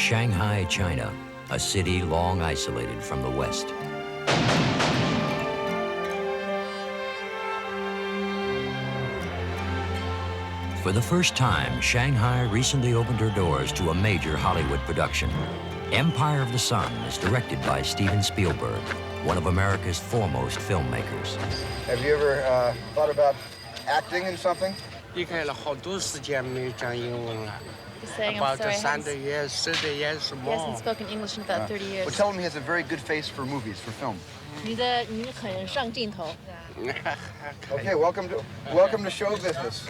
Shanghai, China, a city long isolated from the West. For the first time, Shanghai recently opened her doors to a major Hollywood production. Empire of the Sun is directed by Steven Spielberg, one of America's foremost filmmakers. Have you ever thought about acting in something? 离开了好多时间没有讲英文了。 Saying, About I'm sorry, 30 years, 30 years he more. hasn't spoken English in about 30 years. Well, tell him he has a very good face for movies, for film. 你很上镜头。 Okay, welcome to show business.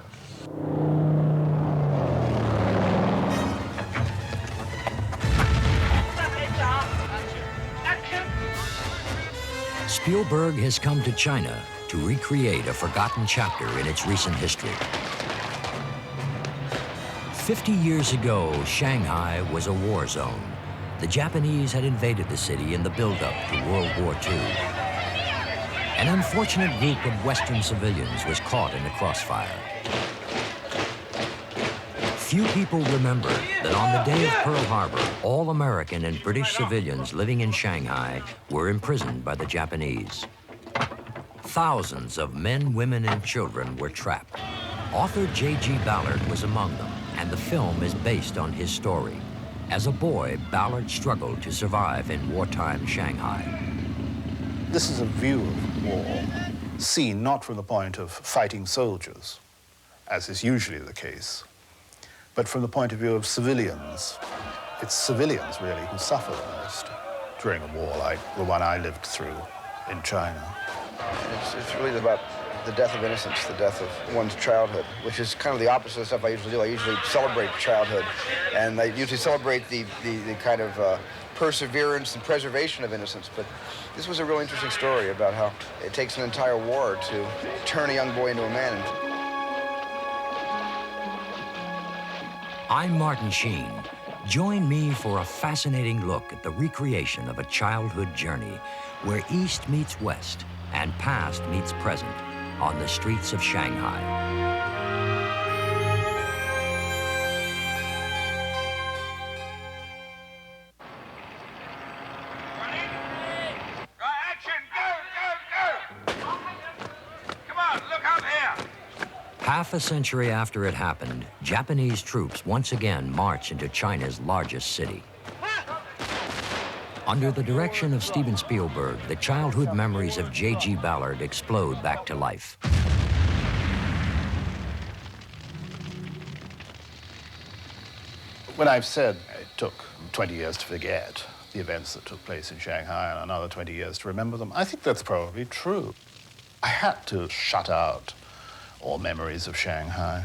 Spielberg has come to China to recreate a forgotten chapter in its recent history. 50 years ago, Shanghai was a war zone. The Japanese had invaded the city in the build-up to World War II. An unfortunate group of Western civilians was caught in the crossfire. Few people remember that on the day of Pearl Harbor, all American and British civilians living in Shanghai were imprisoned by the Japanese. Thousands of men, women, and children were trapped. Author J.G. Ballard was among them, and the film is based on his story. As a boy, Ballard struggled to survive in wartime Shanghai. This is a view of war, seen not from the point of fighting soldiers, as is usually the case, but from the point of view of civilians. It's civilians, really, who suffer the most during a war like the one I lived through in China. It's really about the death of innocence, the death of one's childhood, which is kind of the opposite of stuff I usually do. I usually celebrate childhood, and I usually celebrate the kind of perseverance and preservation of innocence. But this was a real interesting story about how it takes an entire war to turn a young boy into a man. I'm Martin Sheen. Join me for a fascinating look at the recreation of a childhood journey where East meets West and past meets present on the streets of Shanghai. Half a century after it happened, Japanese troops once again march into China's largest city. Under the direction of Steven Spielberg, the childhood memories of J.G. Ballard explode back to life. When I've said it took 20 years to forget the events that took place in Shanghai and another 20 years to remember them, I think that's probably true. I had to shut out all memories of Shanghai.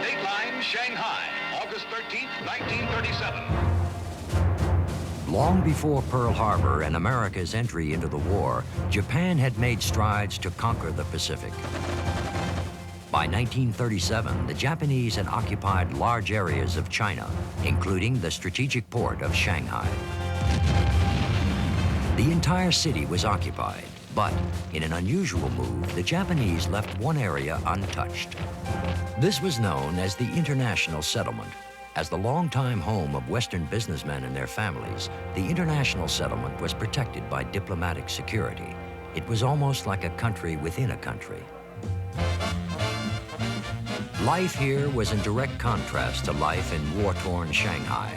Dateline Shanghai, August 13th, 1937. Long before Pearl Harbor and America's entry into the war, Japan had made strides to conquer the Pacific. By 1937, the Japanese had occupied large areas of China, including the strategic port of Shanghai. The entire city was occupied, but in an unusual move, the Japanese left one area untouched. This was known as the International Settlement. As the longtime home of Western businessmen and their families, the International Settlement was protected by diplomatic security. It was almost like a country within a country. Life here was in direct contrast to life in war-torn Shanghai.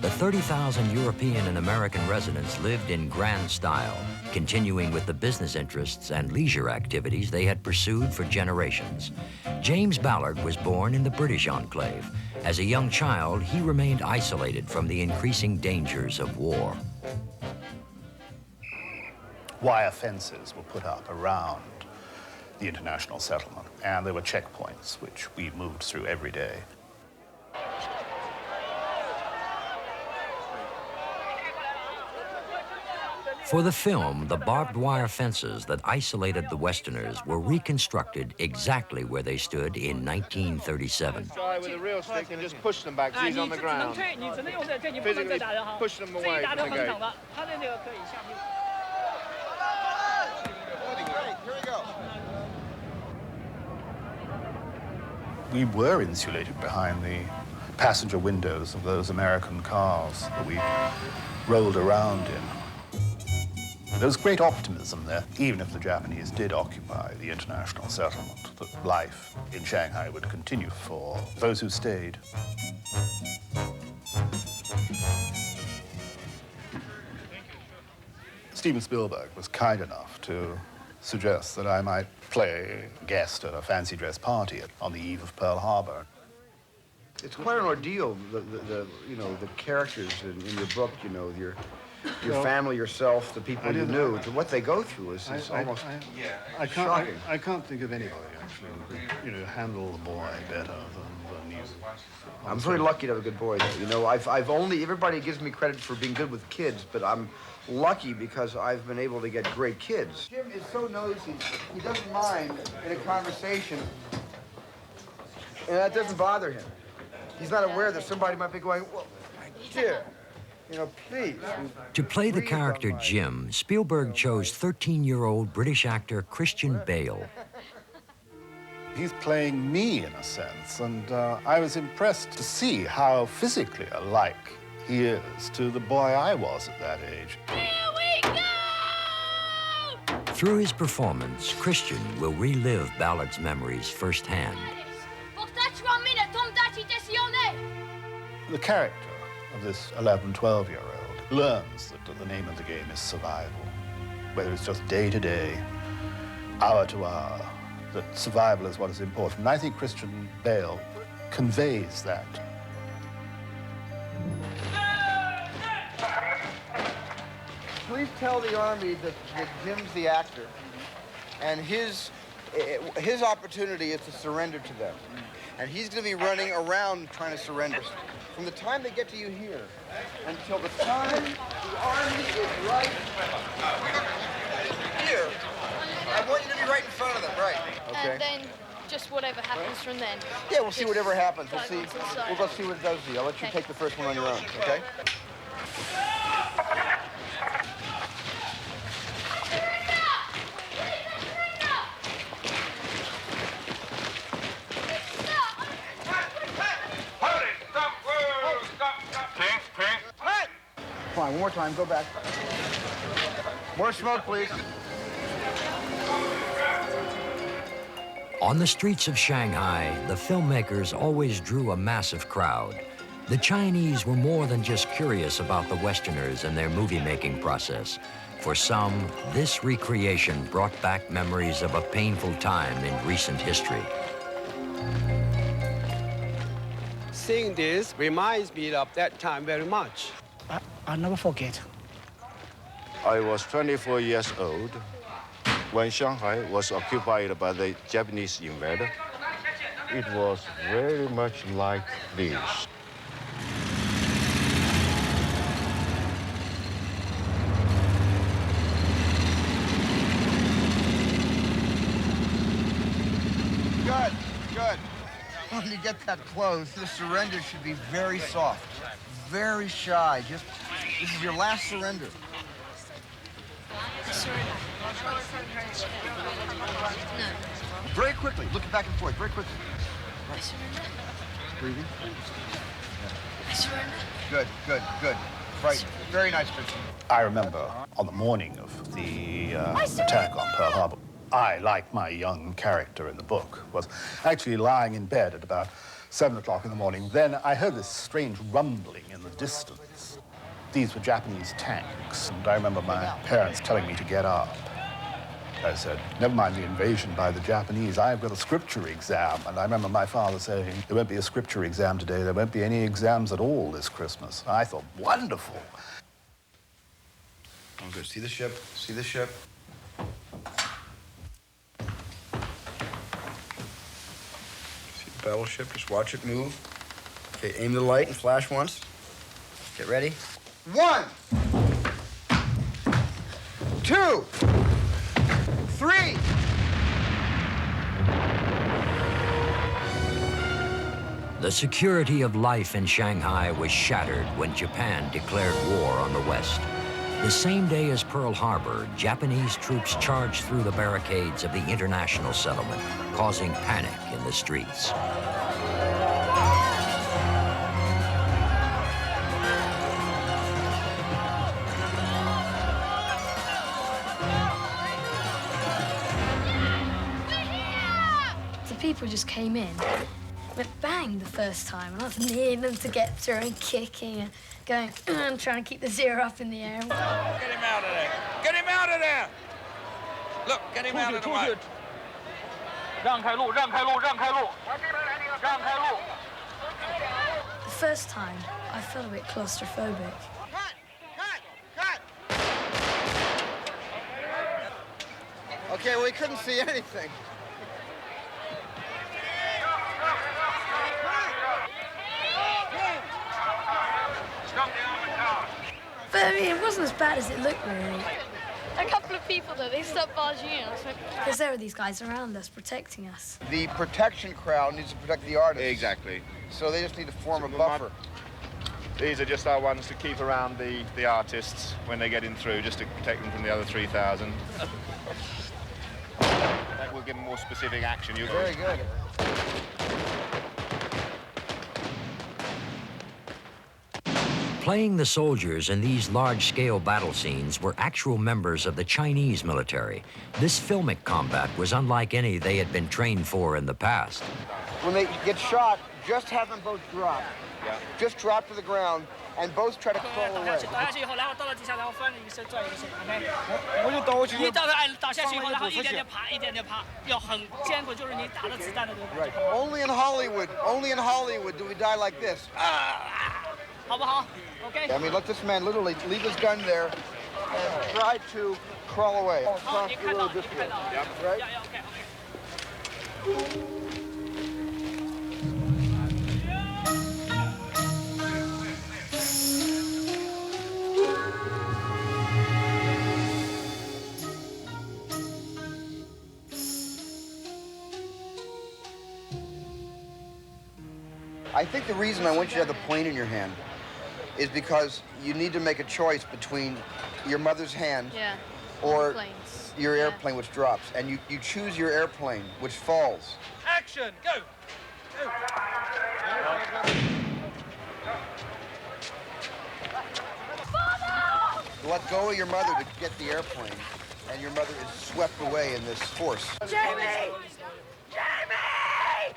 The 30,000 European and American residents lived in grand style, continuing with the business interests and leisure activities they had pursued for generations. James Ballard was born in the British enclave. As a young child, he remained isolated from the increasing dangers of war. Wire fences were put up around the international settlement, and there were checkpoints which we moved through every day. For the film, the barbed wire fences that isolated the Westerners were reconstructed exactly where they stood in 1937. Try with a real stick and just push them back, so he's on the ground. Physically push them away from the gate. We were insulated behind the passenger windows of those American cars that we rolled around in. There was great optimism there, even if the Japanese did occupy the international settlement, that life in Shanghai would continue for those who stayed. Steven Spielberg was kind enough to suggest that I might play guest at a fancy dress party on the eve of Pearl Harbor. It's quite an ordeal, you know, the characters in your book, you know, your family, yourself, the people you knew, what they go through is almost shocking. I can't think of anybody, actually, who could, you know, handle the boy better than you. I'm very lucky to have a good boy, though. You know, everybody gives me credit for being good with kids, but I'm lucky because I've been able to get great kids. Jim is so nosy, he doesn't mind in a conversation, and that doesn't bother him. He's not aware that somebody might be going, well, Jim, you know, please. To play the character Jim, Spielberg chose 13-year-old British actor Christian Bale. He's playing me, in a sense, and I was impressed to see how physically alike he is to the boy I was at that age. Here we go! Through his performance, Christian will relive Ballard's memories firsthand. The character of this 11, 12-year-old learns that the name of the game is survival. Whether it's just day to day, hour to hour, that survival is what is important. And I think Christian Bale conveys that. Please tell the Army that Jim's the actor, and his opportunity is to surrender to them. And he's going to be running around trying to surrender. From the time they get to you here until the time the Army is right here, I want you to be right in front of them, right? Okay. And then just whatever happens from then. Yeah, we'll see whatever happens. We'll Go see. to the side. We'll go see what it does to you. I'll let you Okay. take the first one on your own, okay? Fine, one more time, go back. More smoke, please. On the streets of Shanghai, the filmmakers always drew a massive crowd. The Chinese were more than just curious about the Westerners and their movie-making process. For some, this recreation brought back memories of a painful time in recent history. Seeing this reminds me of that time very much. I'll never forget. I was 24 years old when Shanghai was occupied by the Japanese invader. It was very much like this. Good, good. When you get that close, the surrender should be very soft, very shy. Just, this is your last surrender. No. Very quickly, looking back and forth, very quickly. I surrender. Breathing. I surrender. Good, good, good. Right, very nice, Christian. I remember on the morning of the attack on Pearl Harbor, I, like my young character in the book, was actually lying in bed at about 7 o'clock in the morning. Then I heard this strange rumbling in the distance. These were Japanese tanks, and I remember my parents telling me to get up. I said, never mind the invasion by the Japanese, I've got a scripture exam. And I remember my father saying, there won't be a scripture exam today, there won't be any exams at all this Christmas. And I thought, wonderful. Oh, good. See the ship? See the ship? See the battleship? Just watch it move. Okay, aim the light and flash once. Get ready. 1, 2, 3. The security of life in Shanghai was shattered when Japan declared war on the West. The same day as Pearl Harbor, Japanese troops charged through the barricades of the international settlement, causing panic in the streets. people just came in, went bang the first time, and I was near them to get through and kicking and going and trying to keep the zero up in the air. Get him out of there! Get him out of there! Look, get him out of the way. 让开路，让开路，让开路，让开路。 The first time, I felt a bit claustrophobic. Okay, well, he couldn't see anything. But I mean, it wasn't as bad as it looked, really. A couple of people, though, they stopped barging in. Because there are these guys around us protecting us. The protection crowd needs to protect the artists. Exactly. So they just need to form a buffer. These are just our ones to keep around the artists when they get in through, just to protect them from the other 3,000. That will give them more specific action. Very good. Playing the soldiers in these large-scale battle scenes were actual members of the Chinese military. This filmic combat was unlike any they had been trained for in the past. When they get shot, just have them both drop. Yeah. Just drop to the ground and both try to crawl away. 倒下去以后，然后到了地下，然后翻了一身，转一个身，OK。我就倒下去。你倒下去以后，然后一点点爬，一点点爬，要很艰苦，就是你打了子弹的那种。Right. Only in Hollywood do we die like this. 好不好 ？OK。 I mean, let this man literally leave his gun there and try to crawl away. 好，你看到，你看到， Right? 要 OK。 I think the reason I want you to have the plane in your hand is because you need to make a choice between your mother's hand or your airplane, which drops. And you choose your airplane, which falls. Action, go! Go! Let go of your mother to get the airplane, and your mother is swept away in this force. Jamie! Jamie!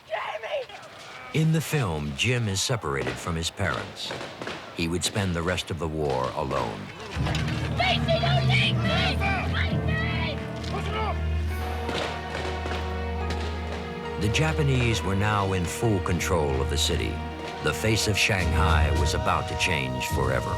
Jamie! In the film, Jim is separated from his parents. He would spend the rest of the war alone. Stacy, don't leave me! Stacy! The Japanese were now in full control of the city. The face of Shanghai was about to change forever.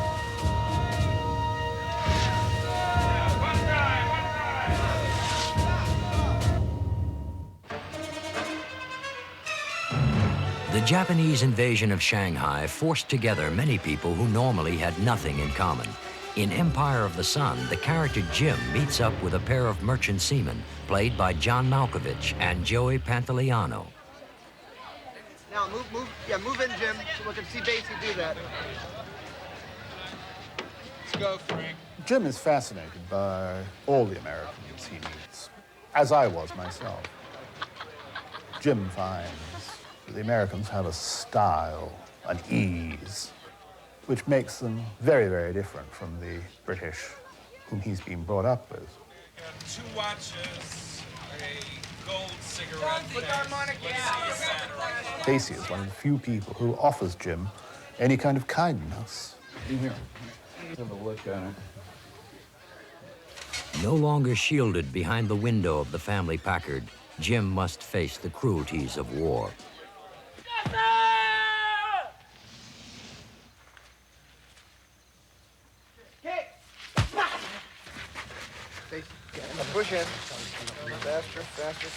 The Japanese invasion of Shanghai forced together many people who normally had nothing in common. In Empire of the Sun, the character Jim meets up with a pair of merchant seamen, played by John Malkovich and Joey Pantoliano. Now move in, Jim, so we can see Basie do that. Let's go, Frank. Jim is fascinated by all the Americans he meets, as I was myself. Jim finds that the Americans have a style, an ease, which makes them very, very different from the British whom he's been brought up with. 2 watches, a gold cigarette. Basie is one of the few people who offers Jim any kind of kindness. Here, have a look at it. No longer shielded behind the window of the family Packard, Jim must face the cruelties of war. Push in. Faster, faster.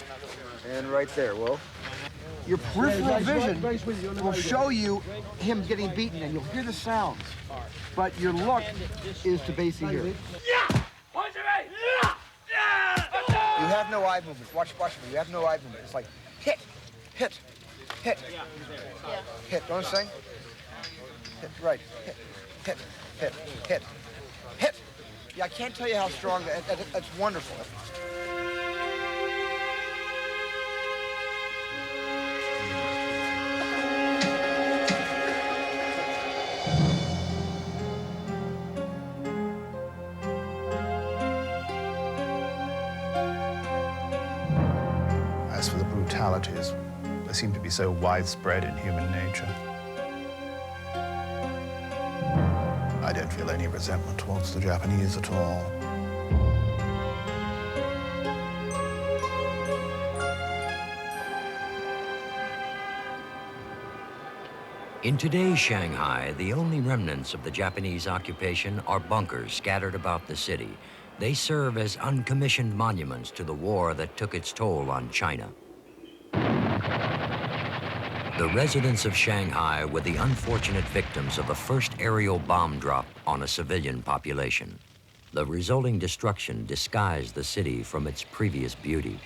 And right there, Will. Your peripheral vision will show you him getting beaten, and you'll hear the sounds. But your look is to Basie here. You have no eye movement. Watch me. You have no eye movement. It's like hit, hit, hit, hit. Don't sing. Hit, right. Hit, hit, hit, hit, hit. Yeah, I can't tell you how strong that's wonderful. As for the brutality personalities. They seem to be so widespread in human nature. I don't feel any resentment towards the Japanese at all. In today's Shanghai, the only remnants of the Japanese occupation are bunkers scattered about the city. They serve as uncommissioned monuments to the war that took its toll on China. The residents of Shanghai were the unfortunate victims of the first aerial bomb drop on a civilian population. The resulting destruction disguised the city from its previous beauty.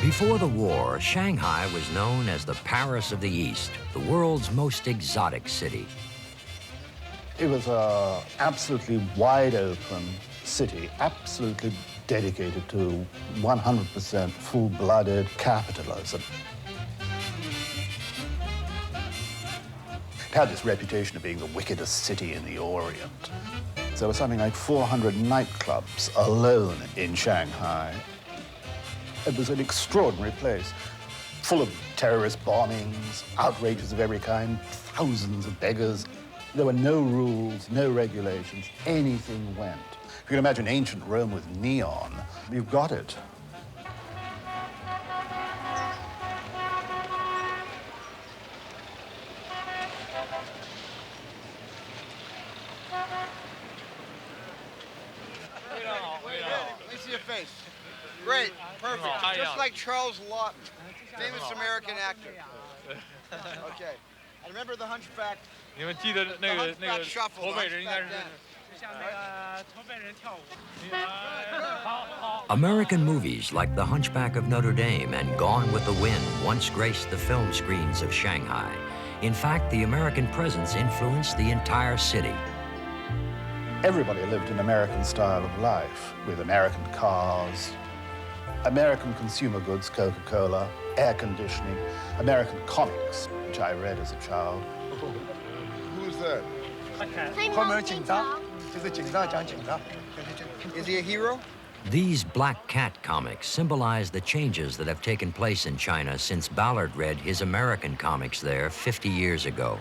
Before the war, Shanghai was known as the Paris of the East, the world's most exotic city. It was an absolutely wide-open city, absolutely dedicated to 100% full-blooded capitalism. It had this reputation of being the wickedest city in the Orient. There were something like 400 nightclubs alone in Shanghai. It was an extraordinary place, full of terrorist bombings, outrages of every kind, thousands of beggars. There were no rules, no regulations, anything went. If you can imagine ancient Rome with neon, you've got it. Let me see your face. Great, perfect. Just like Charles Lawton, famous American actor. Okay. I remember the Hunchback. Shuffle. American movies like The Hunchback of Notre Dame and Gone with the Wind once graced the film screens of Shanghai. In fact, the American presence influenced the entire city. Everybody lived an American style of life, with American cars, American consumer goods, Coca-Cola, air conditioning, American comics, which I read as a child. Who's that? Is he a hero? These Black Cat comics symbolize the changes that have taken place in China since Ballard read his American comics there 50 years ago.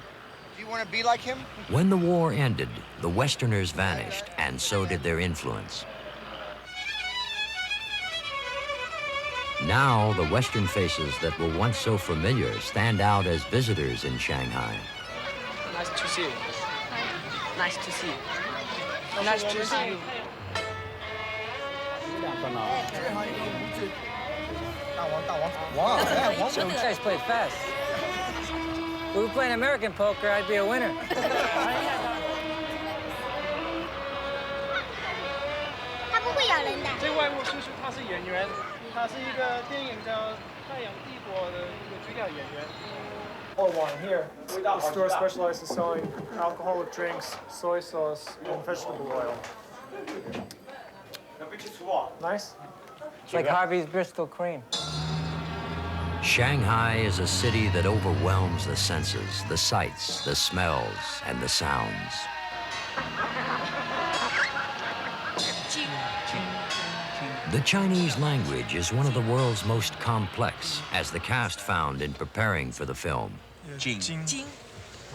Do you want to be like him? When the war ended, the Westerners vanished, and so did their influence. Now, the Western faces that were once so familiar stand out as visitors in Shanghai. Nice to see you. Nice to see you. Nice to see you. Wow, you guys play fast. If we were playing American poker, I'd be a winner. 它不会咬人的。这外国叔叔他是演员，他是一个电影叫《太阳帝国》的一个主角演员。All one here. The store specializes in selling alcoholic drinks, soy sauce, and vegetable oil. Nice. It's like Harvey's Bristol cream. Shanghai is a city that overwhelms the senses, the sights, the smells, and the sounds. The Chinese language is one of the world's most complex, as the cast found in preparing for the film. Jing. Jing.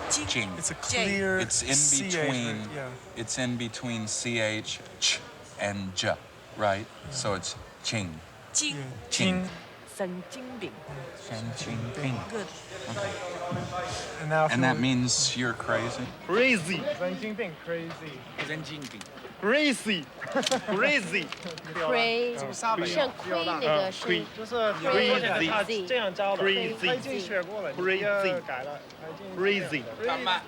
It's a clear It's in between. CH, yeah. It's in between CH, ch, and j, right? So it's Jing. Jing. Jing. 神经病. Good. Okay. And that means you're crazy? Crazy. 神经病 crazy. 神经病. Crazy. Crazy. Crazy 是 queen 那个是 queen 就是 crazy 他这样教的 crazy 他已经学过了 crazy 改了 crazy 干嘛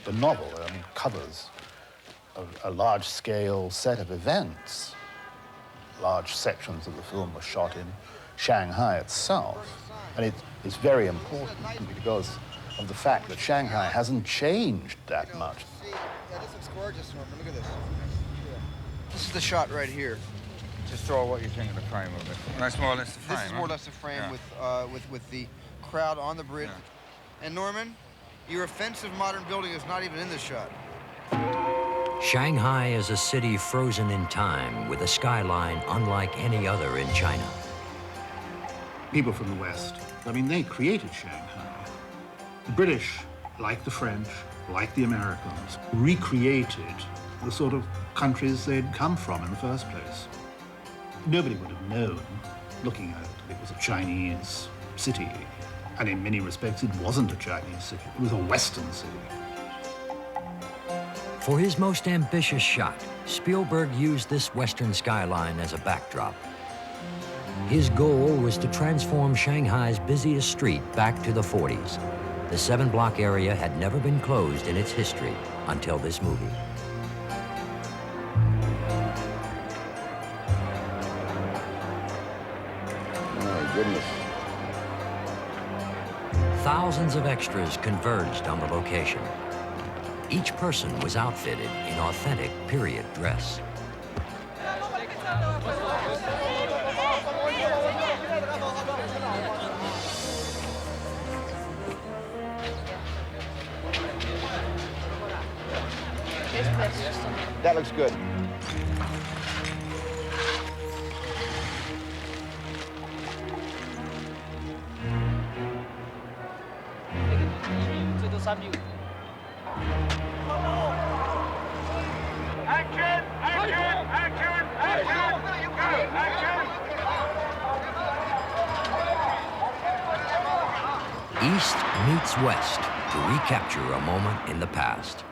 The novel, covers a large-scale set of events. Large sections of the film were shot in Shanghai itself. And it's very important because of the fact that Shanghai hasn't changed that much. Yeah, this looks gorgeous, Norman. Look at this. This is the shot right here. Just draw what you think of the frame of it. That's more or less the frame. This is more or less the frame with the crowd on the bridge. And Norman, Your offensive modern building is not even in this shot. Shanghai is a city frozen in time with a skyline unlike any other in China. People from the West, I mean, they created Shanghai. The British, like the French, like the Americans, recreated the sort of countries they'd come from in the first place. Nobody would have known, looking at it, it was a Chinese city. And in many respects, it wasn't a Chinese city. It was a Western city. For his most ambitious shot, Spielberg used this Western skyline as a backdrop. His goal was to transform Shanghai's busiest street back to the 40s. The 7-block area had never been closed in its history until this movie. Oh, goodness. Thousands of extras converged on the location. Each person was outfitted in authentic period dress. That looks good. East meets West to recapture a moment in the past.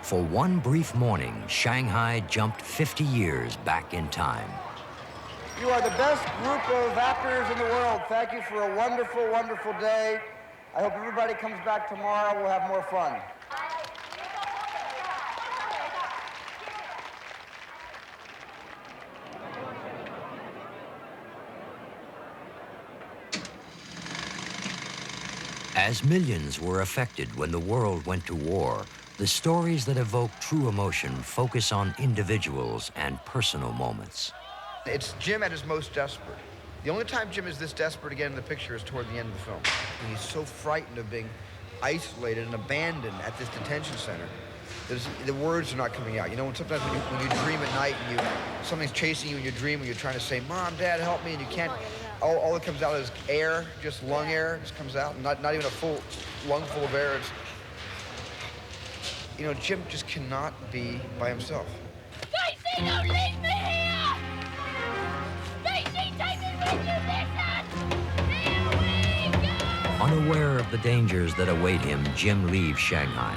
For one brief morning, Shanghai jumped 50 years back in time. You are the best group of actors in the world. Thank you for a wonderful, wonderful day. I hope everybody comes back tomorrow. We'll have more fun. As millions were affected when the world went to war, the stories that evoke true emotion focus on individuals and personal moments. It's Jim at his most desperate. The only time Jim is this desperate again in the picture is toward the end of the film. And he's so frightened of being isolated and abandoned at this detention center. The words are not coming out. You know, sometimes when you dream at night and something's chasing you in your dream and you're trying to say, Mom, Dad, help me, and you can't, all that comes out is air, just lung air just comes out, not even a full lung full of air. It's, you know, Jim just cannot be by himself. Casey, don't leave me here! Casey, take me with you, listen! Here we go! Unaware of the dangers that await him, Jim leaves Shanghai.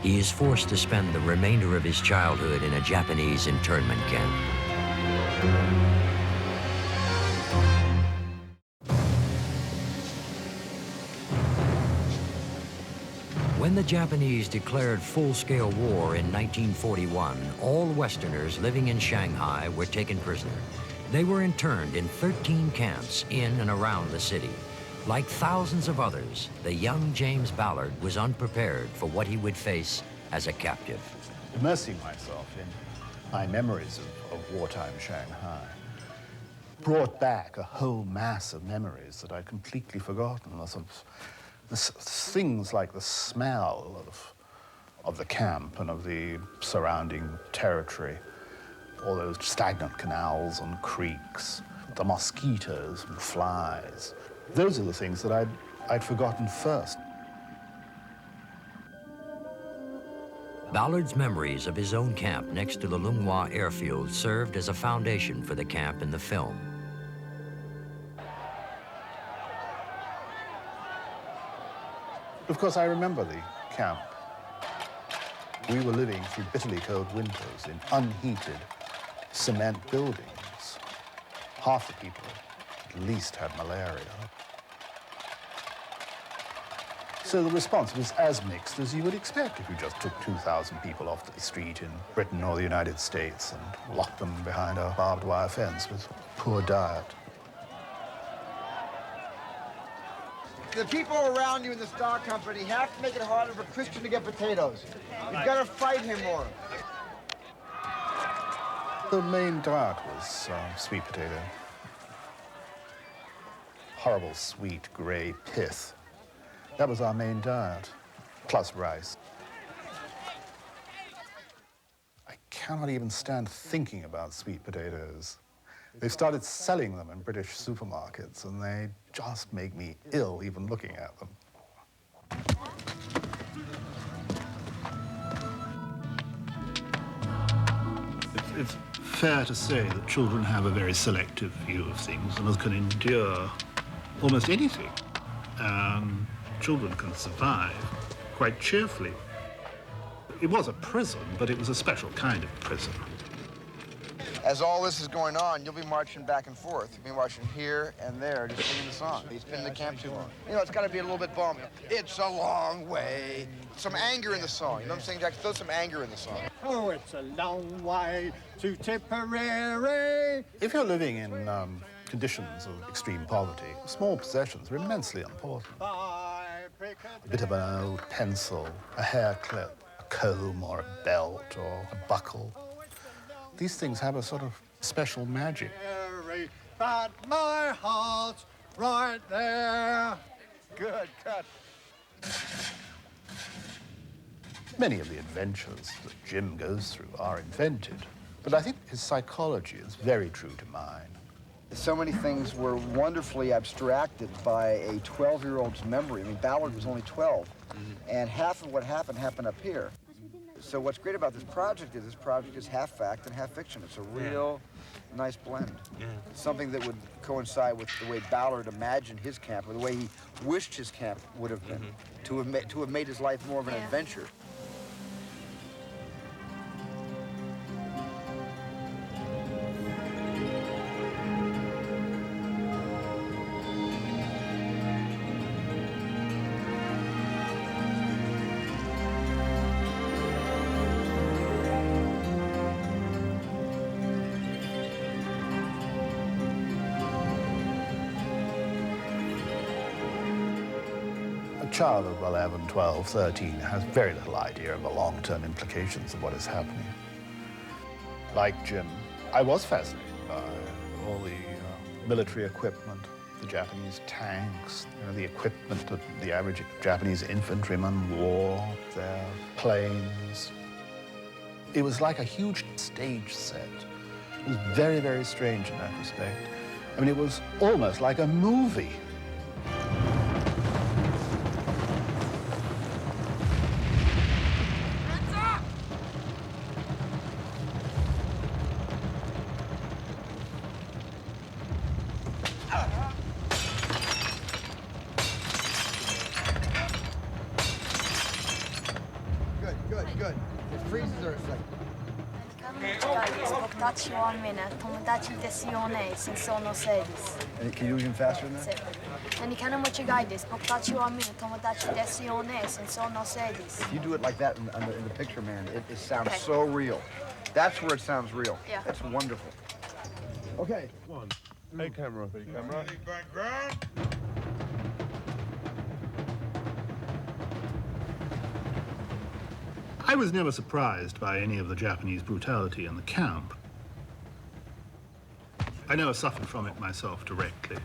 He is forced to spend the remainder of his childhood in a Japanese internment camp. When the Japanese declared full-scale war in 1941, all Westerners living in Shanghai were taken prisoner. They were interned in 13 camps in and around the city. Like thousands of others, the young James Ballard was unprepared for what he would face as a captive. Immersing myself in my memories of wartime Shanghai brought back a whole mass of memories that I'd completely forgotten. Things like the smell of the camp and of the surrounding territory, all those stagnant canals and creeks, the mosquitoes and flies. Those are the things that I'd forgotten first. Ballard's memories of his own camp next to the Lunghua airfield served as a foundation for the camp in the film. Of course, I remember the camp. We were living through bitterly cold winters in unheated cement buildings. Half the people at least had malaria. So the response was as mixed as you would expect if you just took 2,000 people off the street in Britain or the United States and locked them behind a barbed wire fence with poor diet. The people around you in the Star Company have to make it harder for Christian to get potatoes. You've got to fight him more. The main diet was sweet potato. Horrible, sweet, gray pith. That was our main diet. plus rice. I cannot even stand thinking about sweet potatoes. They've started selling them in British supermarkets, and they just make me ill even looking at them. It's fair to say that children have a very selective view of things and can endure almost anything. Children can survive quite cheerfully. It was a prison, but it was a special kind of prison. As all this is going on, you'll be marching back and forth. You'll be marching here and there, just singing the song. He's been in the camp too long. You know, it's got to be a little bit bummed. It's a long way. Some anger in the song. You know what I'm saying, Jack? Throw some anger in the song. Oh, it's a long way to Tipperary. If you're living in conditions of extreme poverty, small possessions are immensely important. A bit of an old pencil, a hair clip, a comb or a belt or a buckle. These things have a sort of special magic. But my heart's right there. Good, cut. Many of the adventures that Jim goes through are invented, but I think his psychology is very true to mine. So many things were wonderfully abstracted by a 12-year-old's memory. I mean, Ballard was only 12, and half of what happened up here. So what's great about this project is half fact and half fiction. It's a real nice blend. Something that would coincide with the way Ballard imagined his camp, or the way he wished his camp would have been, to have made his life more of an adventure. A child of 11, 12, 13 has very little idea of the long-term implications of what is happening. Like Jim, I was fascinated by all the military equipment, the Japanese tanks, the equipment that the average Japanese infantryman wore, their planes. It was like a huge stage set. It was very, very strange in that respect. I mean, it was almost like a movie. Good. It freezes her a second. 僕たちはみんな友達ですよね。戦争のせいです。Can you do even faster than that? 何かの間違いです。僕たちはみんな友達ですよね。戦争のせいです。If you do it like that in the picture, man, it sounds so real. That's where it sounds real. Yeah. That's wonderful. Okay. One. Hey, camera. Camera. I was never surprised by any of the Japanese brutality in the camp. I never suffered from it myself directly.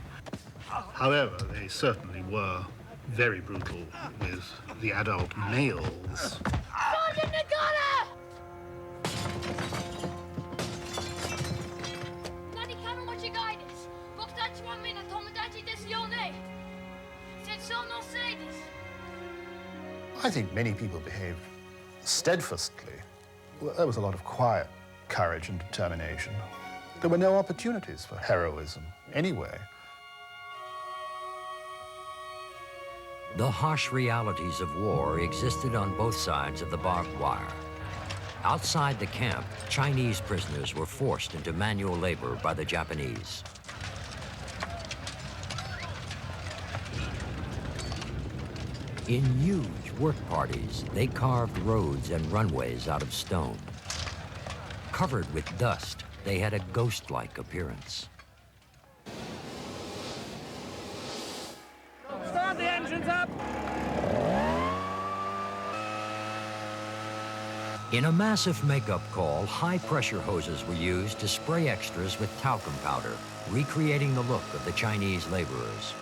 However, they certainly were very brutal with the adult males. Sergeant Nagata! 何かの間違いです。僕たちはみんな友達ですよね。戦争のせいです。I think many people behaved steadfastly. Well, there was a lot of quiet courage and determination. There were no opportunities for heroism anyway. The harsh realities of war existed on both sides of the barbed wire. Outside the camp, Chinese prisoners were forced into manual labor by the Japanese. In huge work parties, they carved roads and runways out of stone. Covered with dust, they had a ghost-like appearance. Start the engines up! In a massive makeup call, high-pressure hoses were used to spray extras with talcum powder, recreating the look of the Chinese laborers.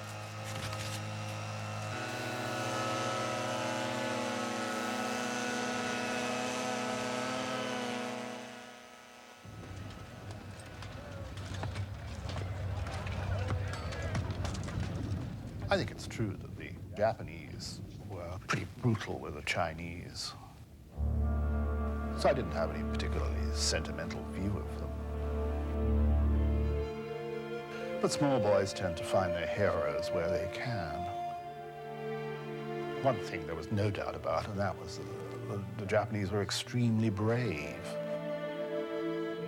I think it's true that the Japanese were pretty brutal with the Chinese. So I didn't have any particularly sentimental view of them. But small boys tend to find their heroes where they can. One thing there was no doubt about, and that was the Japanese were extremely brave.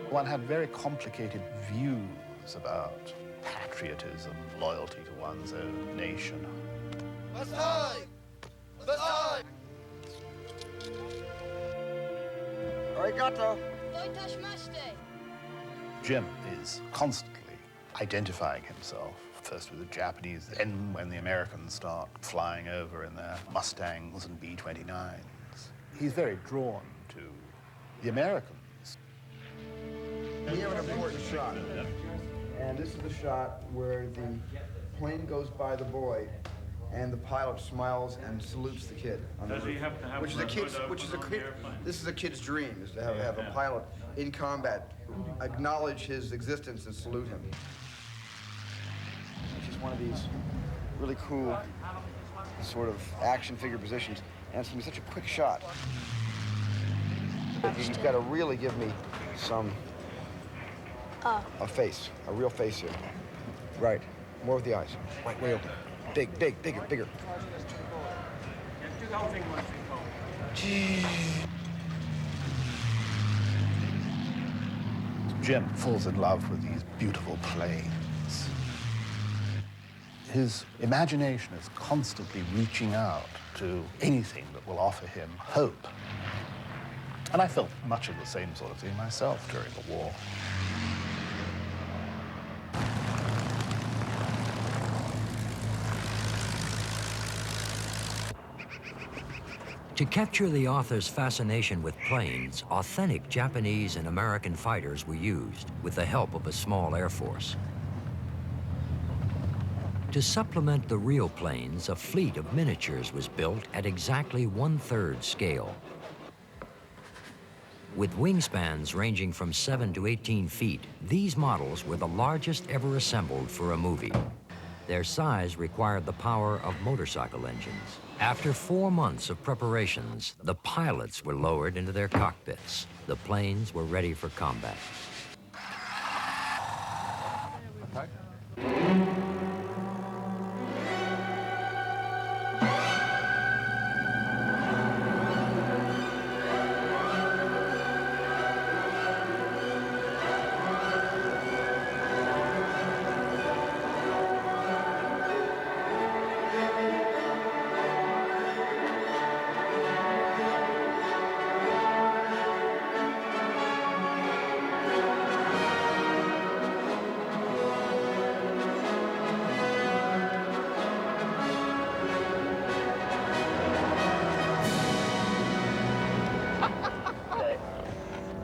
One had very complicated views about patriotism, loyalty to one's own nation. Arigato. Jim is constantly identifying himself, first with the Japanese, then when the Americans start flying over in their Mustangs and B-29s. He's very drawn to the Americans. We have an important shot. And this is the shot where the plane goes by the boy and the pilot smiles and salutes the kid on the Does roof. he have to have Which is a kid's, which is a kid, this is a kid's dream, is to have a pilot in combat acknowledge his existence and salute him. It's just one of these really cool sort of action figure positions, and it's gonna be such a quick shot. You've got to really give me some a face, a real face here. Right, more with the eyes. Right, way open. Big, big, bigger, bigger. Jim falls in love with these beautiful planes. His imagination is constantly reaching out to anything that will offer him hope. And I felt much of the same sort of thing myself during the war. To capture the author's fascination with planes, authentic Japanese and American fighters were used with the help of a small air force. To supplement the real planes, a fleet of miniatures was built at exactly 1/3 scale. With wingspans ranging from 7 to 18 feet, these models were the largest ever assembled for a movie. Their size required the power of motorcycle engines. After 4 months of preparations, the pilots were lowered into their cockpits. The planes were ready for combat.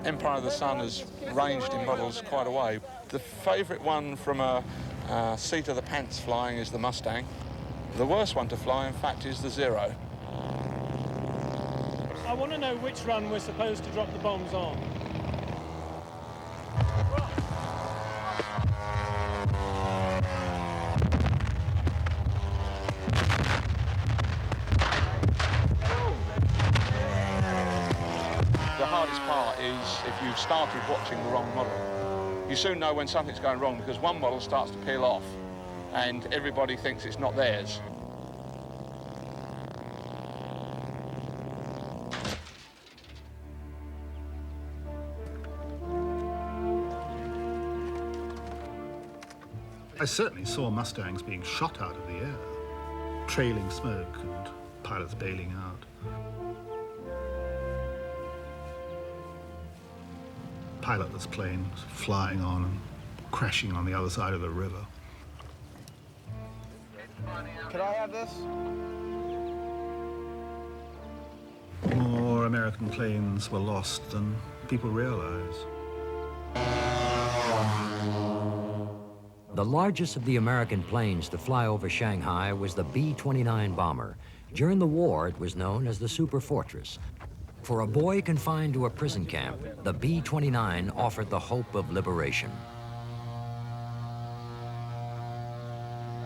Empire of the Sun has ranged in models quite a way. The favourite one from a seat of the pants flying is the Mustang. The worst one to fly, in fact, is the Zero. I want to know which run we're supposed to drop the bombs on. The hardest part is if you've started watching the wrong model. You soon know when something's going wrong because one model starts to peel off and everybody thinks it's not theirs. I certainly saw Mustangs being shot out of the air, trailing smoke and pilots bailing out. Pilotless planes flying on and crashing on the other side of the river. Could I have this? More American planes were lost than people realize. The largest of the American planes to fly over Shanghai was the B-29 bomber. During the war, it was known as the Super Fortress. For a boy confined to a prison camp, the B-29 offered the hope of liberation.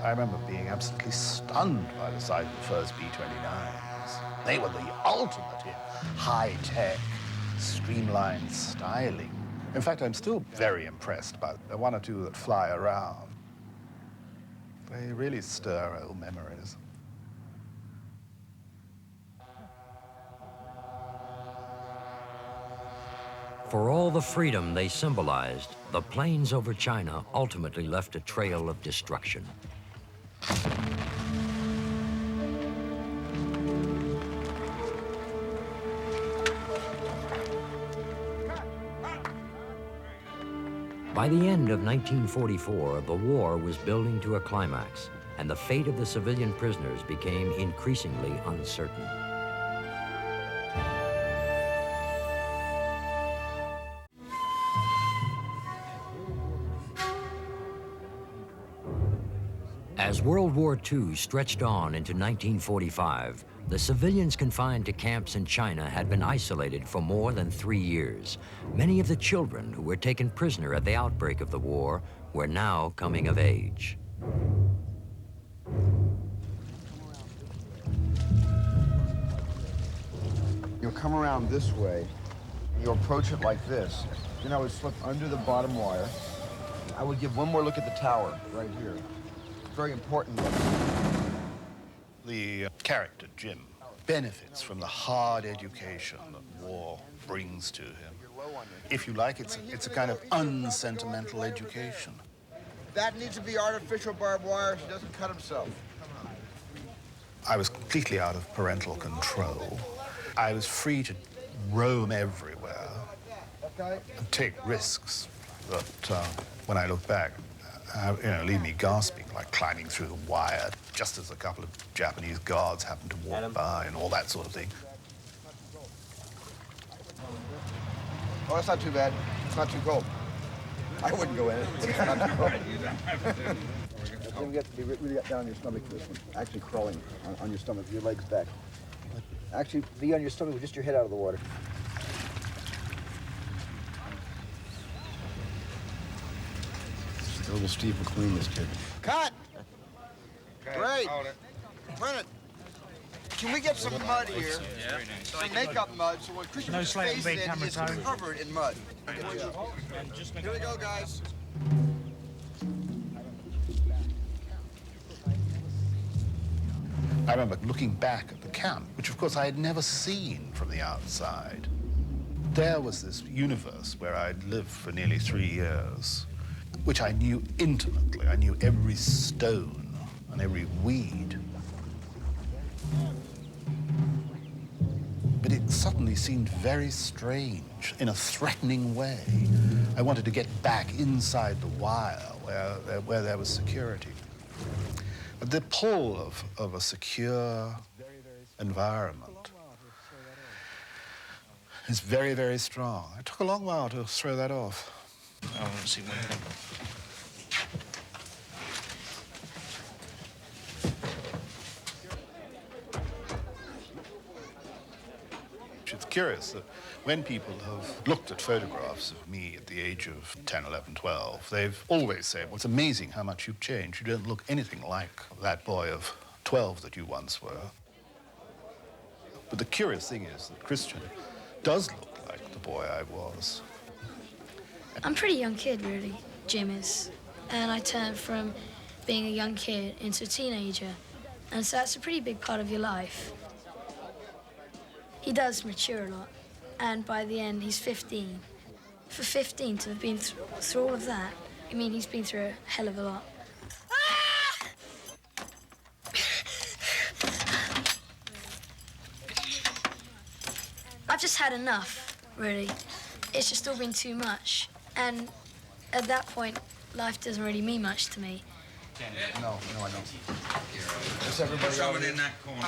I remember being absolutely stunned by the size of the first B-29s. They were the ultimate in high-tech, streamlined styling. In fact, I'm still very impressed by the one or two that fly around. They really stir old memories. For all the freedom they symbolized, the planes over China ultimately left a trail of destruction. By the end of 1944, the war was building to a climax, and the fate of the civilian prisoners became increasingly uncertain. As World War II stretched on into 1945, the civilians confined to camps in China had been isolated for more than 3 years. Many of the children who were taken prisoner at the outbreak of the war were now coming of age. You'll come around this way, you'll approach it like this. Then I would slip under the bottom wire. I would give one more look at the tower right here. Very important. The character, Jim, benefits from the hard education that war brings to him. If you like, it's a kind of unsentimental education. That needs to be artificial barbed wire so he doesn't cut himself. I was completely out of parental control. I was free to roam everywhere and take risks that, when I look back, leave me gasping, like climbing through the wire just as a couple of Japanese guards happened to walk by and all that sort of thing. Oh, that's not too bad. It's not too cold. I wouldn't go in it. It's not too cold. Then you have to be really down on your stomach for this one. Actually crawling on your stomach, your legs back. Actually, be on your stomach with just your head out of the water. A little Steve McQueen, this kid. Cut! Okay, Great. hold it. Run it. Can we get some mud here? Yeah. Some makeup mud, so when Christian No slight face big it, camera it's tone. covered in mud. Here we go, guys. I remember looking back at the camp, which of course I had never seen from the outside. There was this universe where I'd lived for nearly 3 years, which I knew intimately. I knew every stone and every weed. But it suddenly seemed very strange, in a threatening way. I wanted to get back inside the wire where there was security. But the pull of a secure environment is very, very strong. It took a long while to throw that off. I want to see one thing. It's curious that when people have looked at photographs of me at the age of 10, 11, 12, they've always said, well, it's amazing how much you've changed. You don't look anything like that boy of 12 that you once were. But the curious thing is that Christian does look like the boy I was. I'm a pretty young kid, really, Jim is. And I turned from being a young kid into a teenager. And so that's a pretty big part of your life. He does mature a lot. And by the end, he's 15. For 15 to have been through all of that, I mean, he's been through a hell of a lot. I've just had enough, really. It's just all been too much. And at that point, life doesn't really mean much to me. No, I don't. Just everybody Throw it in that corner.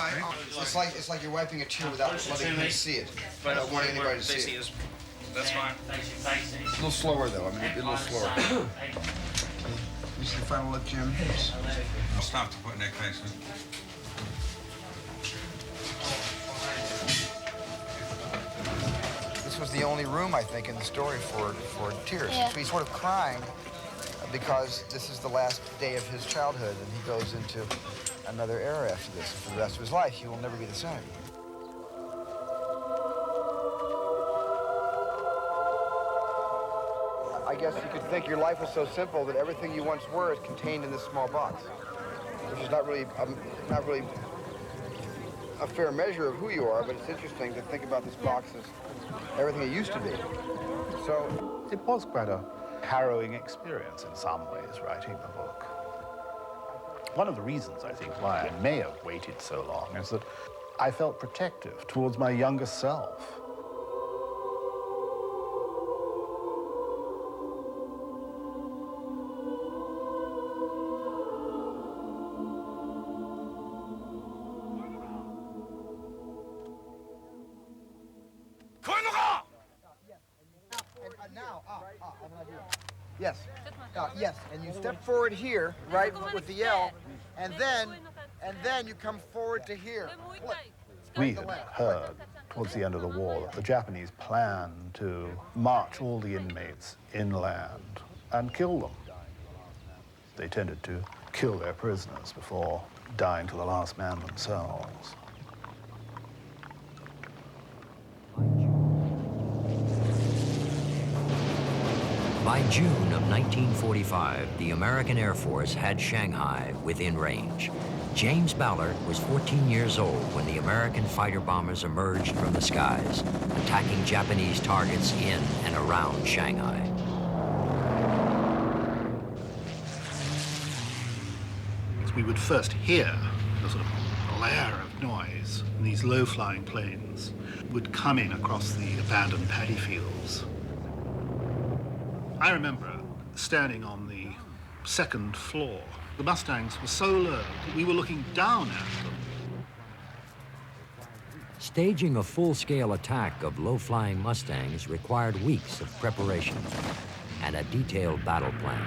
It's like you're wiping a tear without letting anybody see it. I don't want anybody to see it. That's fine. A little slower, though. I mean, a little slower. You see the final look, Jim? I'll stop to put in that case. This was the only room, I think, in the story for tears. Yeah. So he's sort of crying because this is the last day of his childhood, and he goes into another era after this. For the rest of his life, he will never be the same. I guess you could think your life was so simple that everything you once were is contained in this small box, which is not really a fair measure of who you are, but it's interesting to think about this box as everything it used to be. So it was quite a harrowing experience in some ways, writing the book. One of the reasons, I think, why I may have waited so long is that I felt protective towards my younger self. Yes. Yes, and you step forward here, right, with the yell, and then you come forward to here. We had heard towards the end of the war that the Japanese planned to march all the inmates inland and kill them. They tended to kill their prisoners before dying to the last man themselves. By June of 1945, the American Air Force had Shanghai within range. James Ballard was 14 years old when the American fighter bombers emerged from the skies, attacking Japanese targets in and around Shanghai. We would first hear a sort of blare of noise, and these low-flying planes would come in across the abandoned paddy fields. I remember standing on the second floor. The Mustangs were so low that we were looking down at them. Staging a full-scale attack of low-flying Mustangs required weeks of preparation and a detailed battle plan.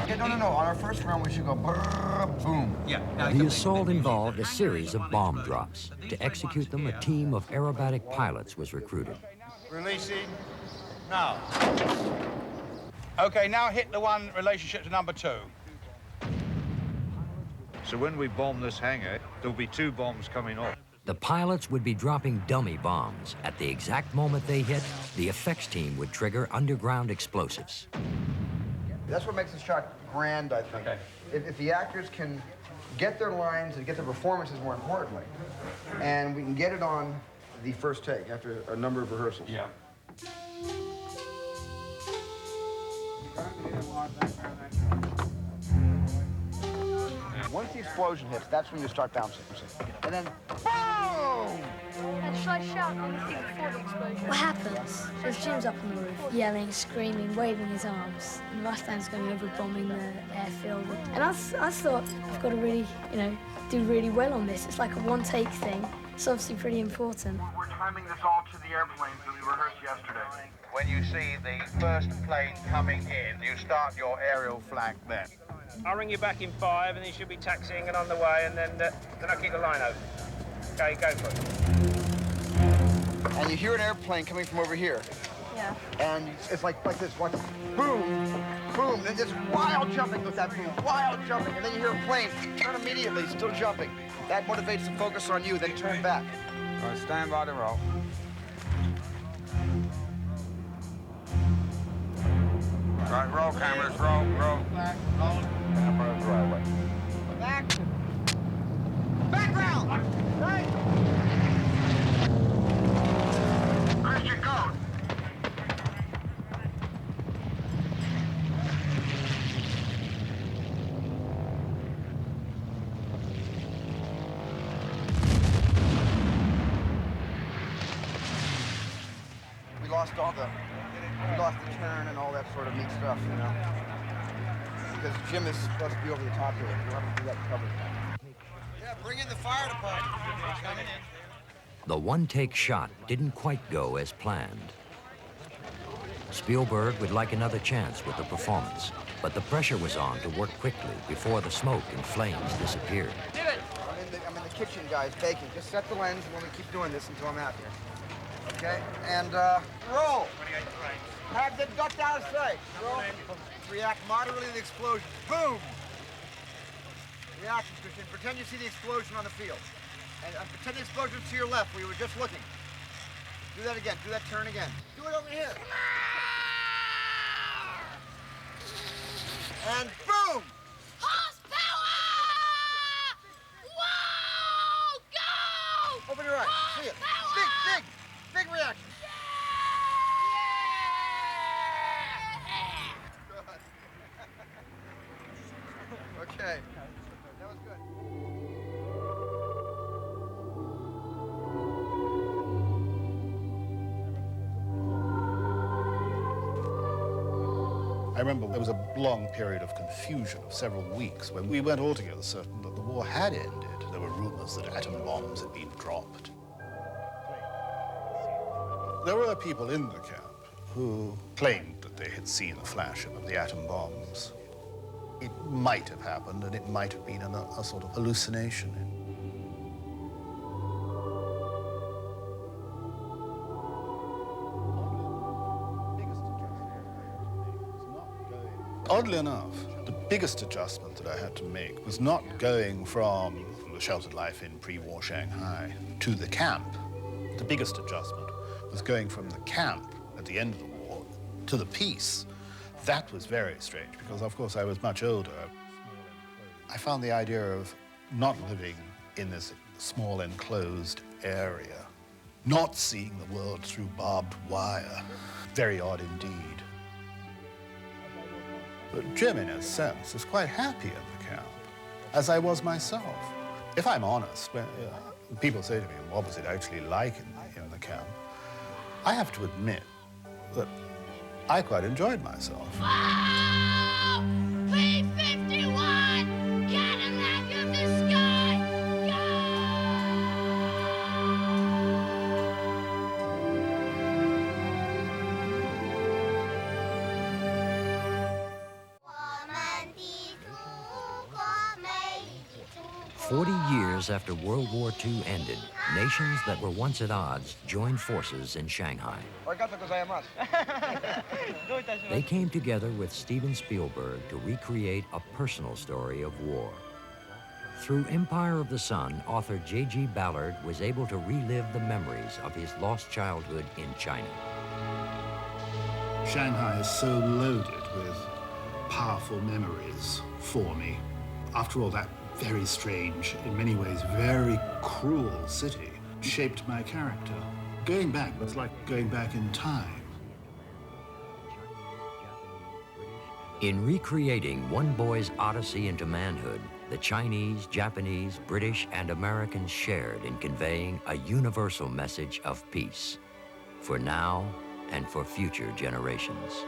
Yeah, no. On our first round, we should go brrr, boom. Yeah. The assault involved a series of bomb drops. To execute them, a team of aerobatic pilots was recruited. Releasing now. Okay, now hit the one relationship to number 2. So when we bomb this hangar, there'll be 2 bombs coming off. The pilots would be dropping dummy bombs. At the exact moment they hit, the effects team would trigger underground explosives. That's what makes the shot grand, I think. Okay. If the actors can get their lines and get their performances, more importantly, and we can get it on the first take after a number of rehearsals. Yeah. Once the explosion hits, that's when you start bouncing. And then, boom! And should I shout anything before the explosion? What happens? There's Jim's up on the roof, yelling, screaming, waving his arms. And the Mustangs going over, bombing the airfield. And I thought, I've got to really, do really well on this. It's like a one-take thing. It's obviously pretty important. We're timing this all to the airplanes that we rehearsed yesterday. When you see the first plane coming in, you start your aerial flag then. I'll ring you back in 5, and then you should be taxiing and on the way, and then I'll keep the line open. Okay, go for it. And you hear an airplane coming from over here. Yeah. And it's like this, watch, boom, boom, then just wild jumping with that boom, wild jumping, and then you hear a plane, turn immediately, still jumping. That motivates the focus on you, then turn back. All right, stand by the roll. Right, roll cameras, roll. Back, roll. Cameras, right away. Back. Background! Right. Christian code. We lost the turn and all that sort of neat stuff, because Jim is supposed to be over the top here. We'll have to do that cover. Yeah, bring in the fire department. Coming in. The one-take shot didn't quite go as planned. Spielberg would like another chance with the performance, but the pressure was on to work quickly before the smoke and flames disappeared. I'm in the kitchen, guys, baking. Just set the lens and we'll keep doing this until I'm out here. Okay? And roll. 28 frames. Have them duck down straight. React moderately to the explosion. Boom! Reaction, Christian. Pretend you see the explosion on the field. And pretend the explosion's to your left where you were just looking. Do that again. Do that turn again. Do it over here. And boom! Horsepower! Whoa! Go! Open your eyes. See it. Big reaction. Okay. That was good. I remember there was a long period of confusion of several weeks when we weren't altogether certain that the war had ended. There were rumors that atom bombs had been dropped. There were people in the camp who claimed that they had seen a flash of the atom bombs. It might have happened, and it might have been a sort of hallucination. Oddly enough, the biggest adjustment that I had to make was not going from the sheltered life in pre-war Shanghai to the camp. The biggest adjustment was going from the camp at the end of the war to the peace. That was very strange because, of course, I was much older. I found the idea of not living in this small enclosed area, not seeing the world through barbed wire, very odd indeed. But Jim, in a sense, is quite happy in the camp, as I was myself. If I'm honest, when people say to me, what was it actually like in the camp? I have to admit that I quite enjoyed myself. Wow! P-51! Cadillac of the sky! Go! 40 years after World War II ended, nations that were once at odds joined forces in Shanghai. They came together with Steven Spielberg to recreate a personal story of war. Through Empire of the Sun, author J.G. Ballard was able to relive the memories of his lost childhood in China. Shanghai is so loaded with powerful memories for me. After all, that very strange, in many ways very cruel city shaped my character. Going back was like going back in time. In recreating one boy's odyssey into manhood, the Chinese, Japanese, British, and Americans shared in conveying a universal message of peace for now and for future generations.